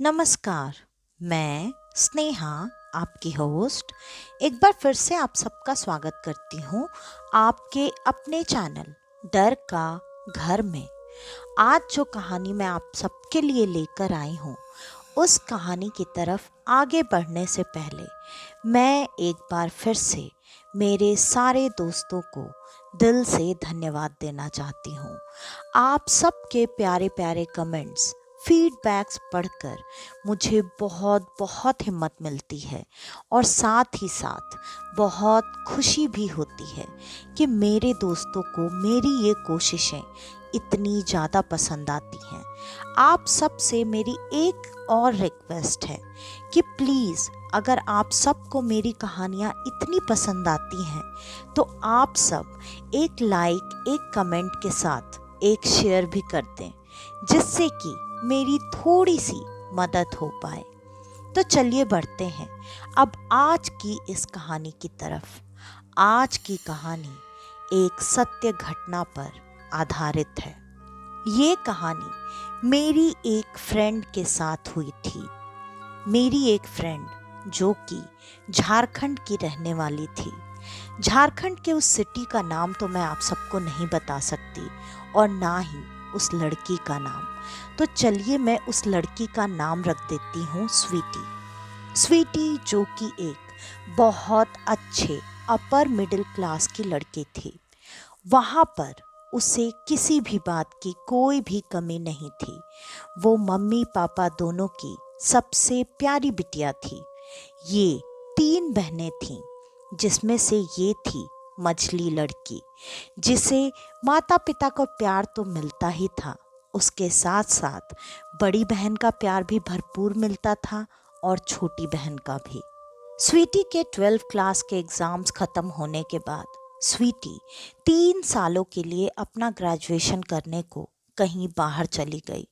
नमस्कार। मैं स्नेहा, आपकी होस्ट, एक बार फिर से आप सबका स्वागत करती हूँ आपके अपने चैनल डर का घर में। आज जो कहानी मैं आप सबके लिए लेकर आई हूँ, उस कहानी की तरफ आगे बढ़ने से पहले मैं एक बार फिर से मेरे सारे दोस्तों को दिल से धन्यवाद देना चाहती हूँ। आप सबके प्यारे प्यारे कमेंट्स, फीडबैक्स पढ़कर मुझे बहुत बहुत हिम्मत मिलती है और साथ ही साथ बहुत खुशी भी होती है कि मेरे दोस्तों को मेरी ये कोशिशें इतनी ज़्यादा पसंद आती हैं। आप सबसे मेरी एक और रिक्वेस्ट है कि प्लीज़, अगर आप सबको मेरी कहानियाँ इतनी पसंद आती हैं तो आप सब एक लाइक, एक कमेंट के साथ एक शेयर भी कर दें, जिससे कि मेरी थोड़ी सी मदद हो पाए। तो चलिए बढ़ते हैं अब आज की इस कहानी की तरफ। आज की कहानी एक सत्य घटना पर आधारित है। ये कहानी मेरी एक फ्रेंड के साथ हुई थी। मेरी एक फ्रेंड जो कि झारखंड की रहने वाली थी। झारखंड के उस सिटी का नाम तो मैं आप सबको नहीं बता सकती और ना ही उस लड़की का नाम। तो चलिए मैं उस लड़की का नाम रख देती हूँ स्वीटी। स्वीटी जो कि एक बहुत अच्छे अपर मिडिल क्लास की लड़की थी। वहाँ पर उसे किसी भी बात की कोई भी कमी नहीं थी। वो मम्मी पापा दोनों की सबसे प्यारी बिटिया थी। ये 3 बहनें थीं, जिसमें से ये थी मझली लड़की, जिसे माता पिता का प्यार तो मिलता ही था, उसके साथ साथ बड़ी बहन का प्यार भी भरपूर मिलता था और छोटी बहन का भी। स्वीटी के 12th क्लास के एग्ज़ाम्स ख़त्म होने के बाद स्वीटी 3 सालों के लिए अपना ग्रेजुएशन करने को कहीं बाहर चली गई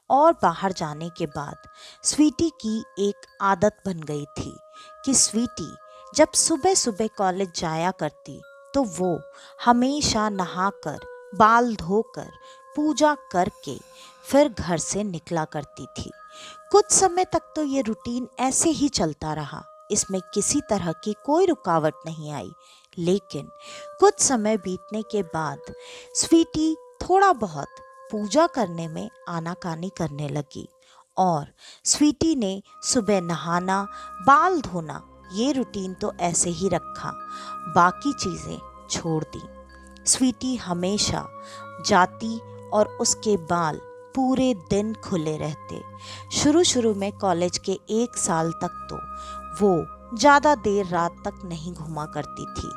और बाहर जाने के बाद स्वीटी की एक आदत बन गई थी कि स्वीटी जब सुबह सुबह कॉलेज जाया करती तो वो हमेशा नहाकर, बाल धोकर, पूजा करके फिर घर से निकला करती थी। कुछ समय तक तो ये रूटीन ऐसे ही चलता रहा, इसमें किसी तरह की कोई रुकावट नहीं आई। लेकिन कुछ समय बीतने के बाद स्वीटी थोड़ा बहुत पूजा करने में आनाकानी करने लगी और स्वीटी ने सुबह नहाना, बाल धोना, ये रूटीन तो ऐसे ही रखा, बाकी चीज़ें छोड़ दी। स्वीटी हमेशा जाती और उसके बाल पूरे दिन खुले रहते। शुरू शुरू में कॉलेज के 1 साल तक तो वो ज़्यादा देर रात तक नहीं घुमा करती थी,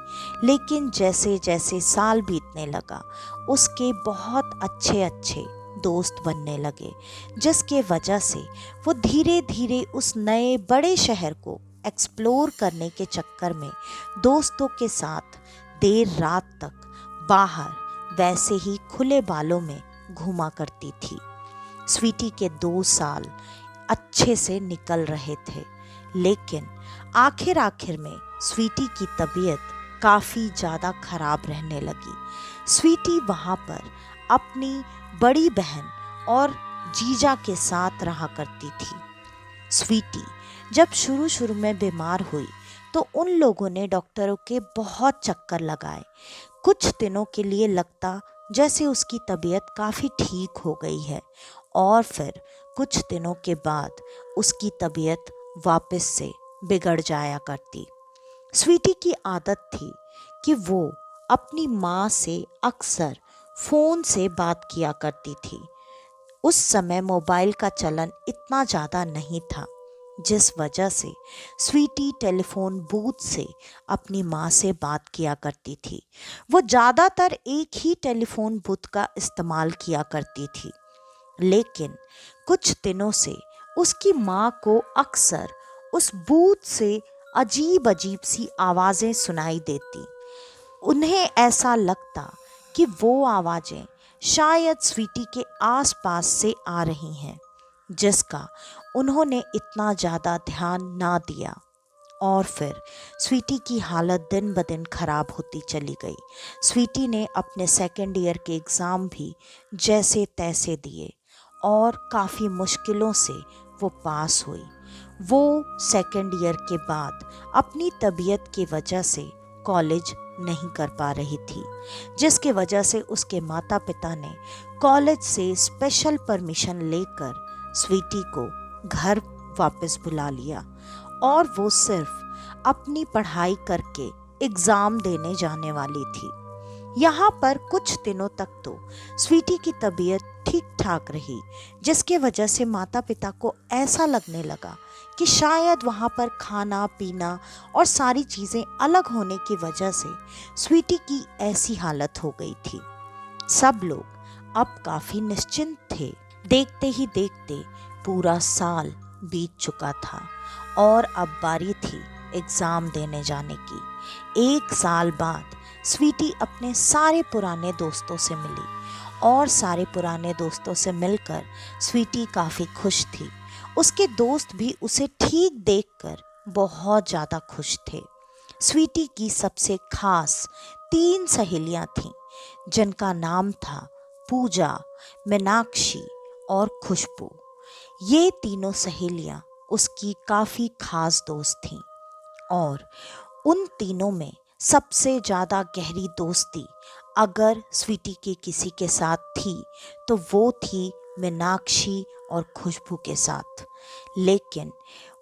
लेकिन जैसे जैसे साल बीतने लगा उसके बहुत अच्छे अच्छे दोस्त बनने लगे, जिसके वजह से वो धीरे धीरे उस नए बड़े शहर को एक्सप्लोर करने के चक्कर में दोस्तों के साथ देर रात तक बाहर वैसे ही खुले बालों में घूमा करती थी। स्वीटी के 2 साल अच्छे से निकल रहे थे, लेकिन आखिर में स्वीटी की तबीयत काफ़ी ज़्यादा खराब रहने लगी। स्वीटी वहाँ पर अपनी बड़ी बहन और जीजा के साथ रहा करती थी। स्वीटी जब शुरू शुरू में बीमार हुई तो उन लोगों ने डॉक्टरों के बहुत चक्कर लगाए। कुछ दिनों के लिए लगता जैसे उसकी तबीयत काफ़ी ठीक हो गई है और फिर कुछ दिनों के बाद उसकी तबीयत वापस से बिगड़ जाया करती। स्वीटी की आदत थी कि वो अपनी माँ से अक्सर फ़ोन से बात किया करती थी। उस समय मोबाइल का चलन इतना ज़्यादा नहीं था, जिस वजह से स्वीटी टेलीफोन बूथ से अपनी माँ से बात किया करती थी। वो ज़्यादातर एक ही टेलीफोन बूथ का इस्तेमाल किया करती थी, लेकिन कुछ दिनों से उसकी माँ को अक्सर उस बूथ से अजीब अजीब सी आवाज़ें सुनाई देती। उन्हें ऐसा लगता कि वो आवाज़ें शायद स्वीटी के आसपास से आ रही हैं, जिसका उन्होंने इतना ज़्यादा ध्यान ना दिया और फिर स्वीटी की हालत दिन ब दिन खराब होती चली गई। स्वीटी ने अपने 2nd ईयर के एग्ज़ाम भी जैसे तैसे दिए और काफ़ी मुश्किलों से वो पास हुई। वो सेकेंड ईयर के बाद अपनी तबीयत की वजह से कॉलेज नहीं कर पा रही थी, जिसकी वजह से उसके माता पिता ने कॉलेज से स्पेशल परमिशन लेकर स्वीटी को घर वापस बुला लिया और वो सिर्फ अपनी पढ़ाई करके एग्ज़ाम देने जाने वाली थी। यहाँ पर कुछ दिनों तक तो स्वीटी की तबीयत ठीक ठाक रही, जिसके वजह से माता पिता को ऐसा लगने लगा कि शायद वहाँ पर खाना पीना और सारी चीज़ें अलग होने की वजह से स्वीटी की ऐसी हालत हो गई थी। सब लोग अब काफ़ी निश्चिंत थे। देखते ही देखते पूरा साल बीत चुका था और अब बारी थी एग्ज़ाम देने जाने की। 1 साल बाद स्वीटी अपने सारे पुराने दोस्तों से मिली और सारे पुराने दोस्तों से मिलकर स्वीटी काफ़ी खुश थी। उसके दोस्त भी उसे ठीक देखकर बहुत ज़्यादा खुश थे। स्वीटी की सबसे खास 3 सहेलियां थीं, जिनका नाम था पूजा, मीनाक्षी और खुशबू। ये तीनों सहेलियां उसकी काफ़ी खास दोस्त थीं और उन तीनों में सबसे ज़्यादा गहरी दोस्ती अगर स्वीटी की किसी के साथ थी तो वो थी मीनाक्षी और खुशबू के साथ। लेकिन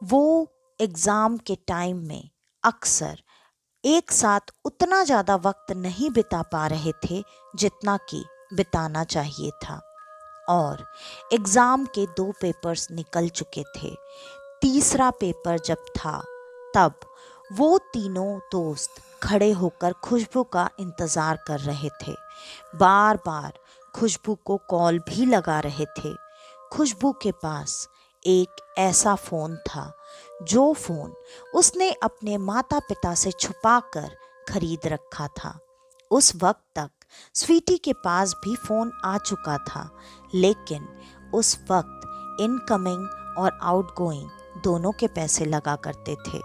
वो एग्ज़ाम के टाइम में अक्सर एक साथ उतना ज़्यादा वक्त नहीं बिता पा रहे थे जितना कि बिताना चाहिए था। और एग्ज़ाम के 2 पेपर्स निकल चुके थे। तीसरा पेपर जब था तब वो तीनों दोस्त खड़े होकर खुशबू का इंतज़ार कर रहे थे। बार बार खुशबू को कॉल भी लगा रहे थे। खुशबू के पास एक ऐसा फ़ोन था जो फ़ोन उसने अपने माता पिता से छुपाकर खरीद रखा था। उस वक्त तक स्वीटी के पास भी फ़ोन आ चुका था, लेकिन उस वक्त इनकमिंग और आउटगोइंग दोनों के पैसे लगा करते थे,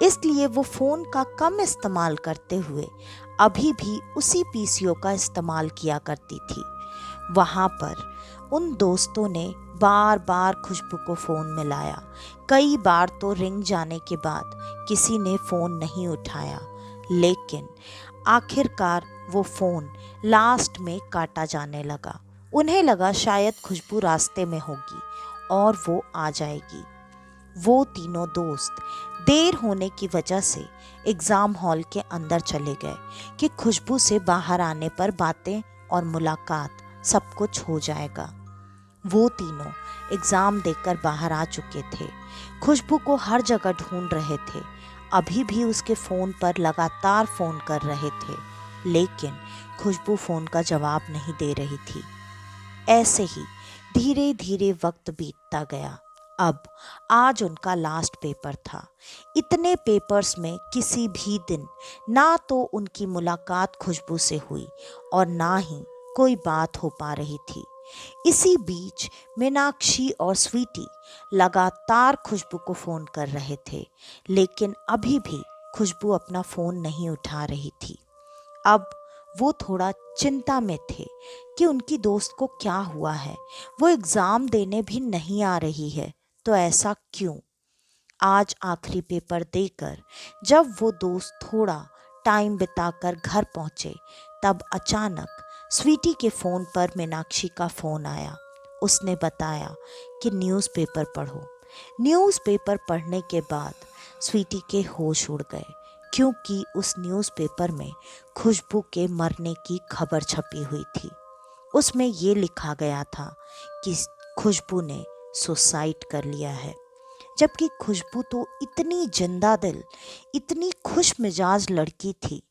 इसलिए वो फ़ोन का कम इस्तेमाल करते हुए अभी भी उसी पीसीओ का इस्तेमाल किया करती थी। वहाँ पर उन दोस्तों ने बार बार खुशबू को फ़ोन मिलाया। कई बार तो रिंग जाने के बाद किसी ने फ़ोन नहीं उठाया, लेकिन आखिरकार वो फ़ोन लास्ट में काटा जाने लगा। उन्हें लगा शायद खुशबू रास्ते में होगी और वो आ जाएगी। वो तीनों दोस्त देर होने की वजह से एग्ज़ाम हॉल के अंदर चले गए कि खुशबू से बाहर आने पर बातें और मुलाकात सब कुछ हो जाएगा। वो तीनों एग्ज़ाम देकर बाहर आ चुके थे। खुशबू को हर जगह ढूंढ रहे थे। अभी भी उसके फ़ोन पर लगातार फ़ोन कर रहे थे, लेकिन खुशबू फ़ोन का जवाब नहीं दे रही थी। ऐसे ही धीरे धीरे वक्त बीतता गया। अब आज उनका लास्ट पेपर था। इतने पेपर्स में किसी भी दिन ना तो उनकी मुलाकात खुशबू से हुई और ना ही कोई बात हो पा रही थी। इसी बीच मीनाक्षी और स्वीटी लगातार खुशबू को फ़ोन कर रहे थे, लेकिन अभी भी खुशबू अपना फ़ोन नहीं उठा रही थी। अब वो थोड़ा चिंता में थे कि उनकी दोस्त को क्या हुआ है। वो एग्ज़ाम देने भी नहीं आ रही है, तो ऐसा क्यों? आज आखिरी पेपर देकर जब वो दोस्त थोड़ा टाइम बिताकर घर पहुँचे, तब अचानक स्वीटी के फ़ोन पर मीनाक्षी का फ़ोन आया। उसने बताया कि न्यूज़पेपर पढ़ो। न्यूज़पेपर पढ़ने के बाद स्वीटी के होश उड़ गए, क्योंकि उस न्यूज़पेपर में खुशबू के मरने की खबर छपी हुई थी। उसमें ये लिखा गया था कि खुशबू ने सुसाइड कर लिया है। जबकि खुशबू तो इतनी जिंदा दिल, इतनी खुश मिजाज लड़की थी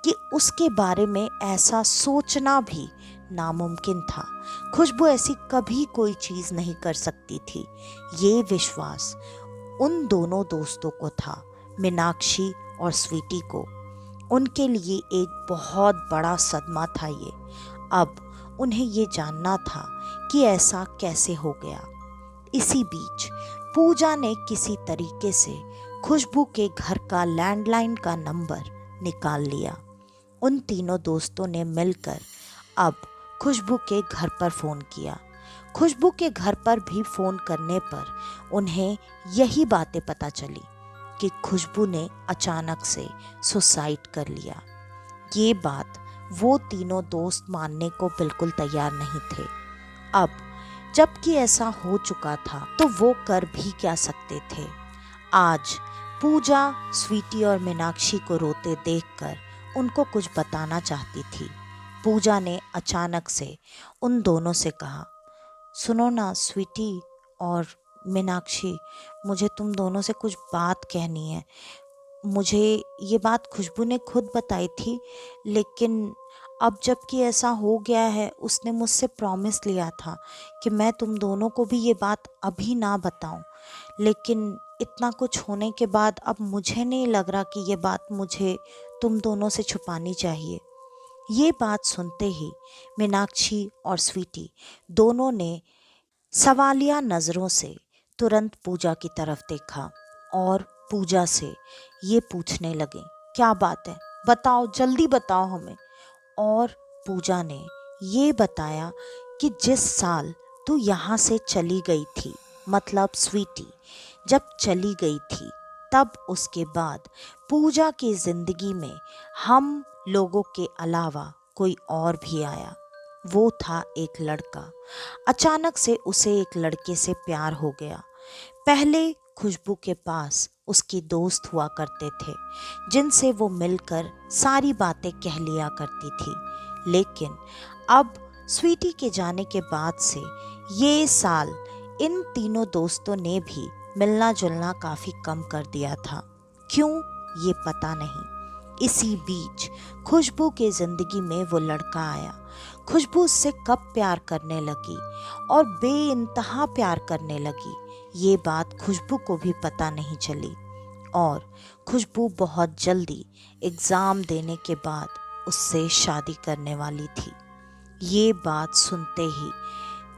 कि उसके बारे में ऐसा सोचना भी नामुमकिन था। खुशबू ऐसी कभी कोई चीज़ नहीं कर सकती थी। ये विश्वास उन दोनों दोस्तों को था, मीनाक्षी और स्वीटी को। उनके लिए एक बहुत बड़ा सदमा था ये। अब उन्हें ये जानना था कि ऐसा कैसे हो गया। इसी बीच पूजा ने किसी तरीके से खुशबू के घर का लैंडलाइन का नंबर निकाल लिया। उन तीनों दोस्तों ने मिलकर अब खुशबू के घर पर फ़ोन किया। खुशबू के घर पर भी फोन करने पर उन्हें यही बातें पता चली कि खुशबू ने अचानक से सुसाइड कर लिया। ये बात वो तीनों दोस्त मानने को बिल्कुल तैयार नहीं थे। अब जबकि ऐसा हो चुका था तो वो कर भी क्या सकते थे। आज पूजा स्वीटी और मीनाक्षी को रोते देखकर उनको कुछ बताना चाहती थी। पूजा ने अचानक से उन दोनों से कहा, सुनो ना स्वीटी और मीनाक्षी, मुझे तुम दोनों से कुछ बात कहनी है। मुझे ये बात खुशबू ने खुद बताई थी, लेकिन अब जबकि ऐसा हो गया है, उसने मुझसे प्रॉमिस लिया था कि मैं तुम दोनों को भी ये बात अभी ना बताऊं। लेकिन इतना कुछ होने के बाद अब मुझे नहीं लग रहा कि ये बात मुझे तुम दोनों से छुपानी चाहिए। ये बात सुनते ही मीनाक्षी और स्वीटी दोनों ने सवालिया नज़रों से तुरंत पूजा की तरफ देखा और पूजा से ये पूछने लगे, क्या बात है, बताओ, जल्दी बताओ हमें। और पूजा ने ये बताया कि जिस साल तू यहाँ से चली गई थी, मतलब स्वीटी जब चली गई थी, तब उसके बाद पूजा की जिंदगी में हम लोगों के अलावा कोई और भी आया। वो था एक लड़का। अचानक से उसे एक लड़के से प्यार हो गया। पहले खुशबू के पास उसकी दोस्त हुआ करते थे जिनसे वो मिलकर सारी बातें कह लिया करती थी, लेकिन अब स्वीटी के जाने के बाद से ये साल इन तीनों दोस्तों ने भी मिलना जुलना काफी कम कर दिया था। क्यों, ये पता नहीं। इसी बीच खुशबू के जिंदगी में वो लड़का आया। खुशबू उससे कब प्यार करने लगी और बेइंतहा प्यार करने लगी, ये बात खुशबू को भी पता नहीं चली। और खुशबू बहुत जल्दी एग्ज़ाम देने के बाद उससे शादी करने वाली थी। ये बात सुनते ही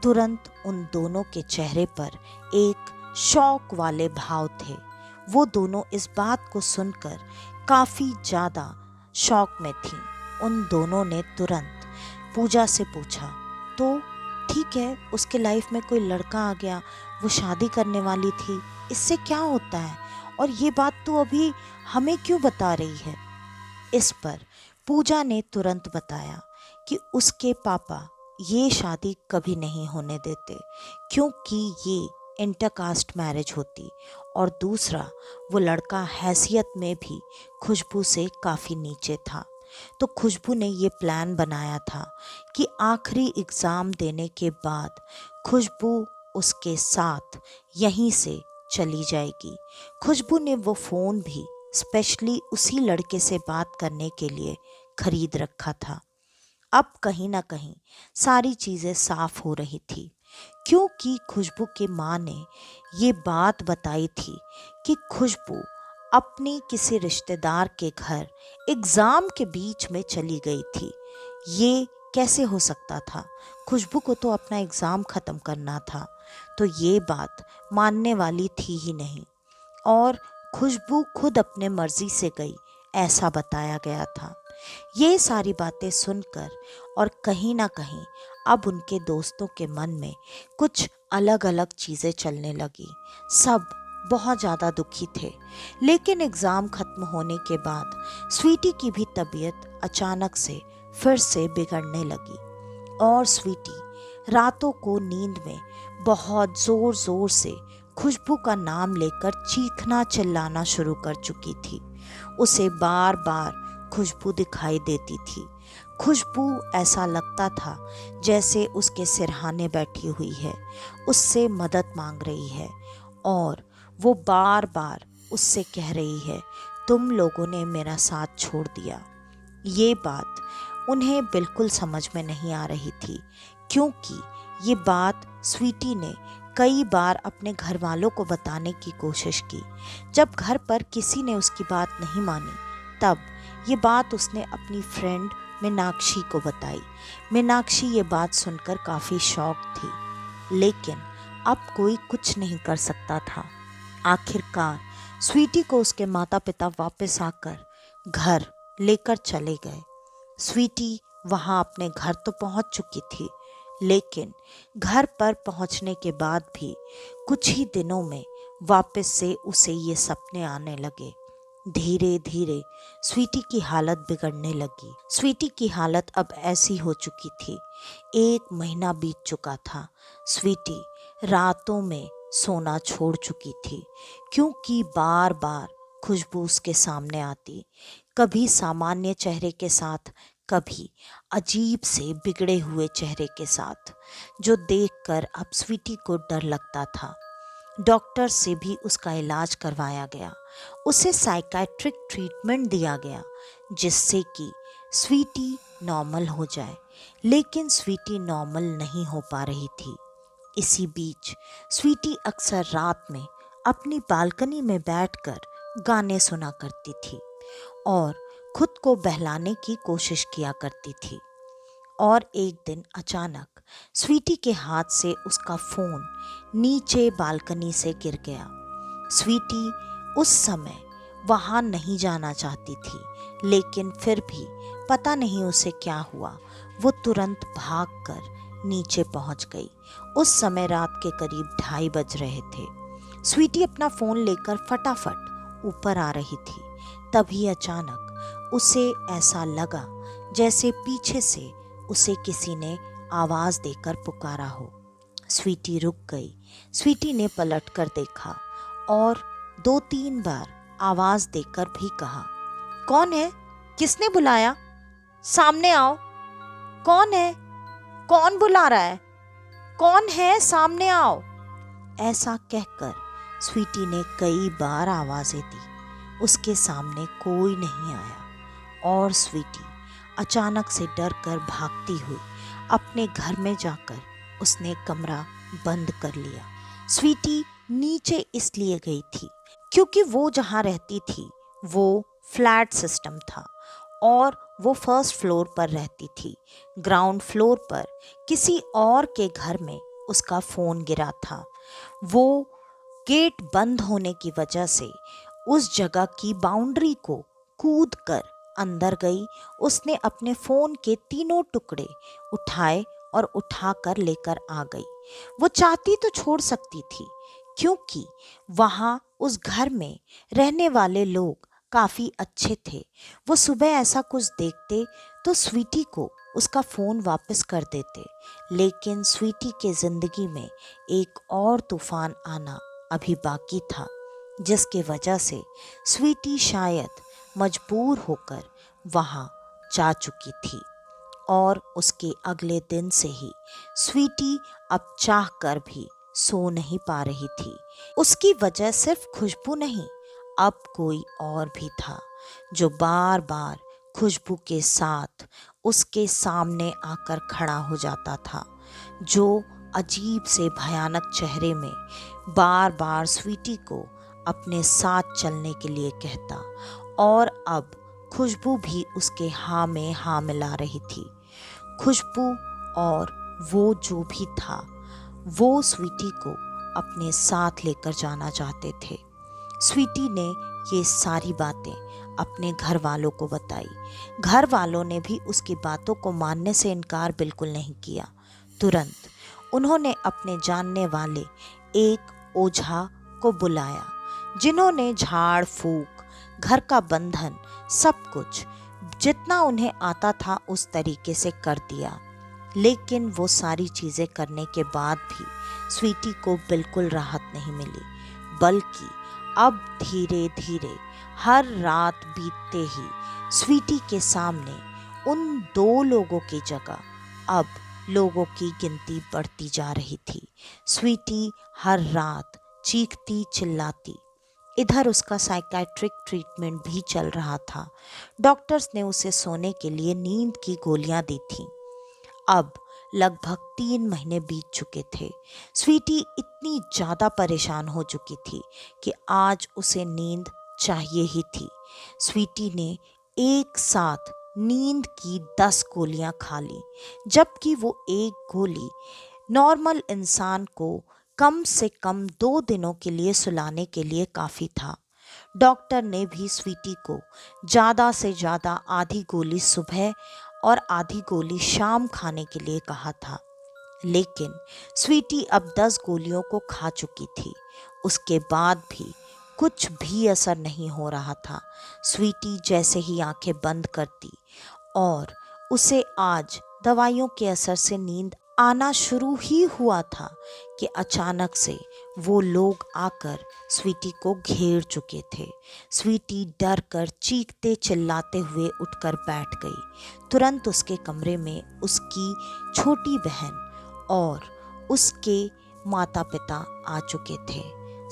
तुरंत उन दोनों के चेहरे पर एक शौक वाले भाव थे। वो दोनों इस बात को सुनकर काफ़ी ज़्यादा शौक में थीं। उन दोनों ने तुरंत पूजा से पूछा, तो ठीक है, उसके लाइफ में कोई लड़का आ गया, वो शादी करने वाली थी, इससे क्या होता है, और ये बात तू अभी हमें क्यों बता रही है। इस पर पूजा ने तुरंत बताया कि उसके पापा ये शादी कभी नहीं होने देते, क्योंकि ये इंटरकास्ट मैरिज होती, और दूसरा वो लड़का हैसियत में भी खुशबू से काफ़ी नीचे था। तो खुशबू ने ये प्लान बनाया था कि आखिरी एग्ज़ाम देने के बाद खुशबू उसके साथ यहीं से चली जाएगी। खुशबू ने वो फ़ोन भी स्पेशली उसी लड़के से बात करने के लिए खरीद रखा था। अब कहीं ना कहीं सारी चीज़ें साफ हो रही थी, क्योंकि खुशबू की माँ ने ये बात बताई थी कि खुशबू अपनी किसी रिश्तेदार के घर एग्ज़ाम के बीच में चली गई थी। ये कैसे हो सकता था, खुशबू को तो अपना एग्ज़ाम ख़त्म करना था, तो ये बात मानने वाली थी ही नहीं। और खुशबू खुद अपने मर्जी से गई, ऐसा बताया गया था। ये सारी बातें सुनकर और कहीं ना कहीं अब उनके दोस्तों के मन में कुछ अलग अलग चीज़ें चलने लगी। सब बहुत ज़्यादा दुखी थे। लेकिन एग्ज़ाम ख़त्म होने के बाद स्वीटी की भी तबीयत अचानक से फिर से बिगड़ने लगी और स्वीटी रातों को नींद में बहुत ज़ोर ज़ोर से खुशबू का नाम लेकर चीखना चिल्लाना शुरू कर चुकी थी। उसे बार बार खुशबू दिखाई देती थी। खुशबू ऐसा लगता था जैसे उसके सिरहाने बैठी हुई है, उससे मदद मांग रही है और वो बार बार उससे कह रही है, तुम लोगों ने मेरा साथ छोड़ दिया। ये बात उन्हें बिल्कुल समझ में नहीं आ रही थी, क्योंकि ये बात स्वीटी ने कई बार अपने घर वालों को बताने की कोशिश की। जब घर पर किसी ने उसकी बात नहीं मानी, तब ये बात उसने अपनी फ्रेंड मीनाक्षी को बताई। मीनाक्षी ये बात सुनकर काफ़ी शॉक थी, लेकिन अब कोई कुछ नहीं कर सकता था। आखिरकार स्वीटी को उसके माता पिता वापस आकर घर लेकर चले गए। स्वीटी वहाँ अपने घर तो पहुँच चुकी थी, लेकिन घर पर पहुंचने के बाद भी कुछ ही दिनों में वापस से उसे ये सपने आने लगे। धीरे धीरे स्वीटी की हालत बिगड़ने लगी। स्वीटी की हालत अब ऐसी हो चुकी थी, 1 महीना बीत चुका था। स्वीटी रातों में सोना छोड़ चुकी थी, क्योंकि बार बार खुशबू उसके सामने आती, कभी सामान्य चेहरे के साथ, कभी अजीब से बिगड़े हुए चेहरे के साथ, जो देखकर अब स्वीटी को डर लगता था। डॉक्टर से भी उसका इलाज करवाया गया, उसे साइकाट्रिक ट्रीटमेंट दिया गया, जिससे कि स्वीटी नॉर्मल हो जाए। लेकिन स्वीटी नॉर्मल नहीं हो पा रही थी। इसी बीच स्वीटी अक्सर रात में अपनी बालकनी में बैठकर गाने सुना करती थी और खुद को बहलाने की कोशिश किया करती थी। और एक दिन अचानक स्वीटी के हाथ से उसका फोन नीचे बालकनी से गिर गया। स्वीटी उस समय वहां नहीं जाना चाहती थी, लेकिन फिर भी पता नहीं उसे क्या हुआ, वो तुरंत भागकर नीचे पहुंच गई। उस समय रात के करीब 2:30 बज रहे थे। स्वीटी अपना फोन लेकर फटाफट ऊपर आ रही थी। तभी अचानक उसे ऐसा लगा जैसे पीछे से उसे किसी ने आवाज देकर पुकारा हो। स्वीटी रुक गई। स्वीटी ने पलटकर देखा और 2-3 बार आवाज देकर भी कहा, कौन है? किसने बुलाया? सामने आओ। कौन है? कौन बुला रहा है? कौन है? सामने आओ। ऐसा कहकर स्वीटी ने कई बार आवाजें दी। उसके सामने कोई नहीं आया और स्वीटी अचानक से डर कर भागती हुई अपने घर में जाकर उसने कमरा बंद कर लिया। स्वीटी नीचे इसलिए गई थी क्योंकि वो जहाँ रहती थी वो फ्लैट सिस्टम था और वो फर्स्ट फ्लोर पर रहती थी। ग्राउंड फ्लोर पर किसी और के घर में उसका फ़ोन गिरा था। वो गेट बंद होने की वजह से उस जगह की बाउंड्री को कूद कर अंदर गई। उसने अपने फ़ोन के 3 टुकड़े उठाए और उठाकर लेकर आ गई। वो चाहती तो छोड़ सकती थी, क्योंकि वहाँ उस घर में रहने वाले लोग काफ़ी अच्छे थे। वो सुबह ऐसा कुछ देखते तो स्वीटी को उसका फ़ोन वापस कर देते। लेकिन स्वीटी के ज़िंदगी में एक और तूफ़ान आना अभी बाकी था, जिसके वजह से स्वीटी शायद मजबूर होकर वहाँ जा चुकी थी। और उसके अगले दिन से ही स्वीटी अब चाह कर भी सो नहीं पा रही थी। उसकी वजह सिर्फ खुशबू नहीं, अब कोई और भी था जो बार बार खुशबू के साथ उसके सामने आकर खड़ा हो जाता था, जो अजीब से भयानक चेहरे में बार बार स्वीटी को अपने साथ चलने के लिए कहता। और अब खुशबू भी उसके हाँ में हाँ मिला रही थी। खुशबू और वो जो भी था, वो स्वीटी को अपने साथ लेकर जाना चाहते थे। स्वीटी ने ये सारी बातें अपने घर वालों को बताई। घर वालों ने भी उसकी बातों को मानने से इनकार बिल्कुल नहीं किया। तुरंत उन्होंने अपने जानने वाले एक ओझा को बुलाया, जिन्होंने झाड़ फूक, घर का बंधन, सब कुछ जितना उन्हें आता था उस तरीके से कर दिया। लेकिन वो सारी चीज़ें करने के बाद भी स्वीटी को बिल्कुल राहत नहीं मिली, बल्कि अब धीरे धीरे हर रात बीतते ही स्वीटी के सामने उन 2 लोगों की जगह अब लोगों की गिनती बढ़ती जा रही थी। स्वीटी हर रात चीखती चिल्लाती। इधर उसका साइकाट्रिक ट्रीटमेंट भी चल रहा था। डॉक्टर्स ने उसे सोने के लिए नींद की गोलियां दी थीं। अब लगभग 3 महीने बीत चुके थे। स्वीटी इतनी ज़्यादा परेशान हो चुकी थी कि आज उसे नींद चाहिए ही थी। स्वीटी ने एक साथ नींद की 10 गोलियां खा ली, जबकि वो एक गोली नॉर्मल इंसान को कम से कम 2 दिनों के लिए सुलाने के लिए काफ़ी था। डॉक्टर ने भी स्वीटी को ज़्यादा से ज़्यादा आधी गोली सुबह और आधी गोली शाम खाने के लिए कहा था। लेकिन स्वीटी अब 10 गोलियों को खा चुकी थी। उसके बाद भी कुछ भी असर नहीं हो रहा था। स्वीटी जैसे ही आंखें बंद करती और उसे आज दवाइयों के असर से नींद आना शुरू ही हुआ था कि अचानक से वो लोग आकर स्वीटी को घेर चुके थे। स्वीटी डर कर चीखते चिल्लाते हुए उठकर बैठ गई। तुरंत उसके कमरे में उसकी छोटी बहन और उसके माता पिता आ चुके थे।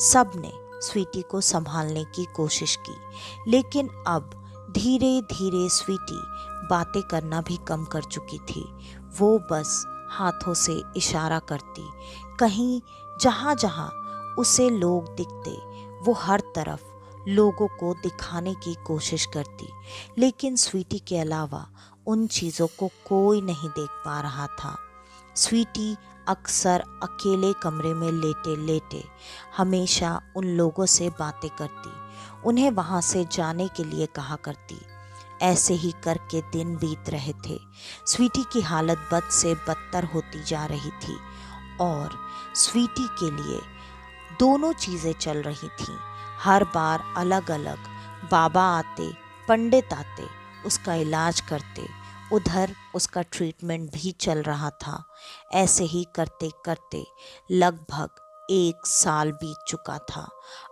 सब ने स्वीटी को संभालने की कोशिश की, लेकिन अब धीरे धीरे स्वीटी बातें करना भी कम कर चुकी थी। वो बस हाथों से इशारा करती। कहीं जहाँ जहाँ उसे लोग दिखते वो हर तरफ लोगों को दिखाने की कोशिश करती, लेकिन स्वीटी के अलावा उन चीज़ों को कोई नहीं देख पा रहा था। स्वीटी अक्सर अकेले कमरे में लेटे लेटे हमेशा उन लोगों से बातें करती, उन्हें वहाँ से जाने के लिए कहा करती। ऐसे ही करके दिन बीत रहे थे। स्वीटी की हालत बद से बदतर होती जा रही थी और स्वीटी के लिए दोनों चीज़ें चल रही थीं। हर बार अलग अलग बाबा आते, पंडित आते, उसका इलाज करते, उधर उसका ट्रीटमेंट भी चल रहा था। ऐसे ही करते करते लगभग 1 साल बीत चुका था।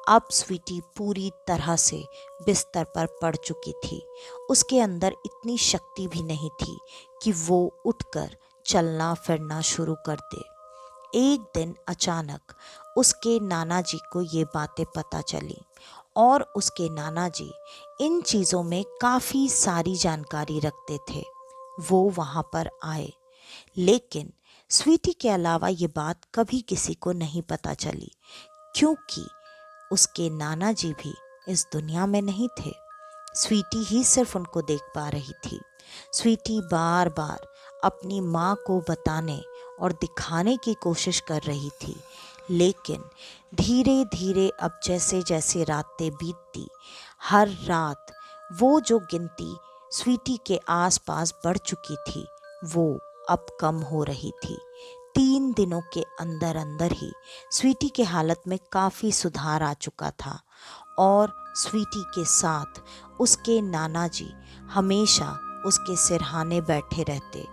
अब स्वीटी पूरी तरह से बिस्तर पर पड़ चुकी थी। उसके अंदर इतनी शक्ति भी नहीं थी कि वो उठकर चलना फिरना शुरू कर दे। एक दिन अचानक उसके नाना जी को ये बातें पता चली और उसके नाना जी इन चीज़ों में काफ़ी सारी जानकारी रखते थे। वो वहाँ पर आए, लेकिन स्वीटी के अलावा ये बात कभी किसी को नहीं पता चली, क्योंकि उसके नाना जी भी इस दुनिया में नहीं थे। स्वीटी ही सिर्फ उनको देख पा रही थी। स्वीटी बार बार अपनी माँ को बताने और दिखाने की कोशिश कर रही थी, लेकिन धीरे धीरे अब जैसे जैसे रातें बीतती, हर रात वो जो गिनती स्वीटी के आसपास बढ़ चुकी थी वो अब कम हो रही थी। 3 दिनों के अंदर अंदर ही स्वीटी के हालत में काफ़ी सुधार आ चुका था और स्वीटी के साथ उसके नाना जी हमेशा उसके सिरहाने बैठे रहते।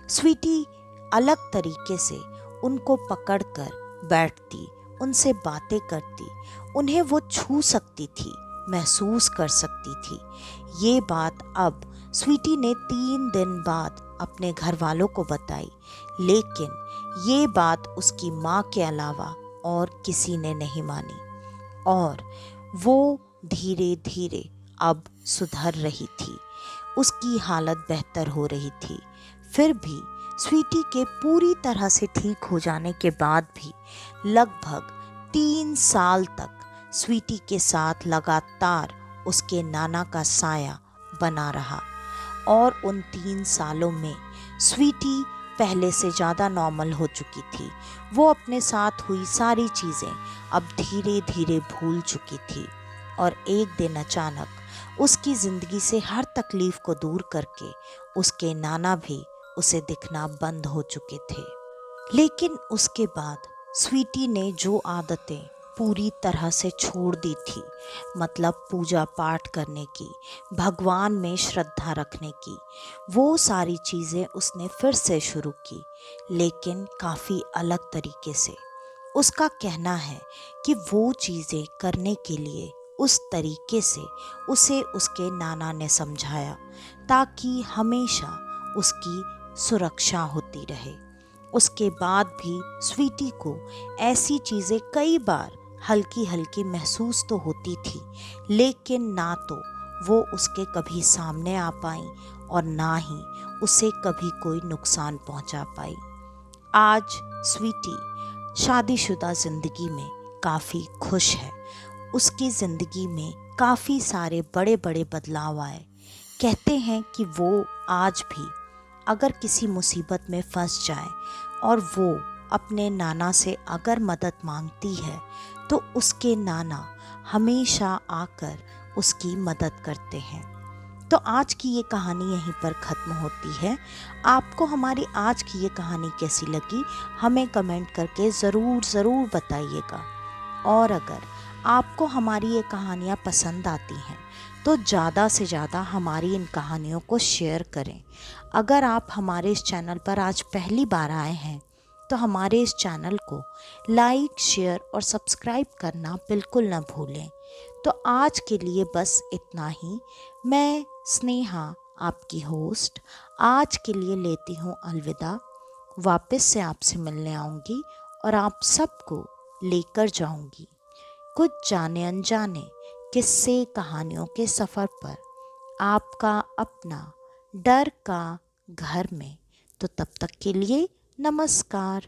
स्वीटी अलग तरीके से उनको पकड़कर बैठती, उनसे बातें करती, उन्हें वो छू सकती थी, महसूस कर सकती थी। ये बात अब स्वीटी ने 3 दिन बाद अपने घर वालों को बताई, लेकिन ये बात उसकी माँ के अलावा और किसी ने नहीं मानी और वो धीरे धीरे अब सुधर रही थी। उसकी हालत बेहतर हो रही थी। फिर भी स्वीटी के पूरी तरह से ठीक हो जाने के बाद भी लगभग 3 साल तक स्वीटी के साथ लगातार उसके नाना का साया बना रहा और उन 3 सालों में स्वीटी पहले से ज़्यादा नॉर्मल हो चुकी थी। वो अपने साथ हुई सारी चीज़ें अब धीरे धीरे भूल चुकी थी और एक दिन अचानक उसकी ज़िंदगी से हर तकलीफ़ को दूर करके उसके नाना भी उसे दिखना बंद हो चुके थे। लेकिन उसके बाद स्वीटी ने जो आदतें पूरी तरह से छोड़ दी थी, मतलब पूजा पाठ करने की, भगवान में श्रद्धा रखने की, वो सारी चीज़ें उसने फिर से शुरू की, लेकिन काफ़ी अलग तरीके से। उसका कहना है कि वो चीज़ें करने के लिए उस तरीके से उसे उसके नाना ने समझाया ताकि हमेशा उसकी सुरक्षा होती रहे। उसके बाद भी स्वीटी को ऐसी चीज़ें कई बार हल्की हल्की महसूस तो होती थी, लेकिन ना तो वो उसके कभी सामने आ पाई और ना ही उसे कभी कोई नुकसान पहुंचा पाई। आज स्वीटी शादीशुदा ज़िंदगी में काफ़ी खुश है। उसकी ज़िंदगी में काफ़ी सारे बड़े बड़े बदलाव आए। कहते हैं कि वो आज भी अगर किसी मुसीबत में फंस जाए और वो अपने नाना से अगर मदद मांगती है तो उसके नाना हमेशा आकर उसकी मदद करते हैं। तो आज की ये कहानी यहीं पर ख़त्म होती है। आपको हमारी आज की ये कहानी कैसी लगी हमें कमेंट करके ज़रूर बताइएगा। और अगर आपको हमारी ये कहानियाँ पसंद आती हैं तो ज़्यादा से ज़्यादा हमारी इन कहानियों को शेयर करें। अगर आप हमारे इस चैनल पर आज पहली बार आए हैं तो हमारे इस चैनल को लाइक, शेयर और सब्सक्राइब करना बिल्कुल न भूलें। तो आज के लिए बस इतना ही। मैं स्नेहा, आपकी होस्ट, आज के लिए लेती हूँ अलविदा। वापस से आपसे मिलने आऊँगी और आप सबको लेकर जाऊँगी कुछ जाने अनजाने किस्से कहानियों के सफ़र पर, आपका अपना डर का घर में। तो तब तक के लिए नमस्कार।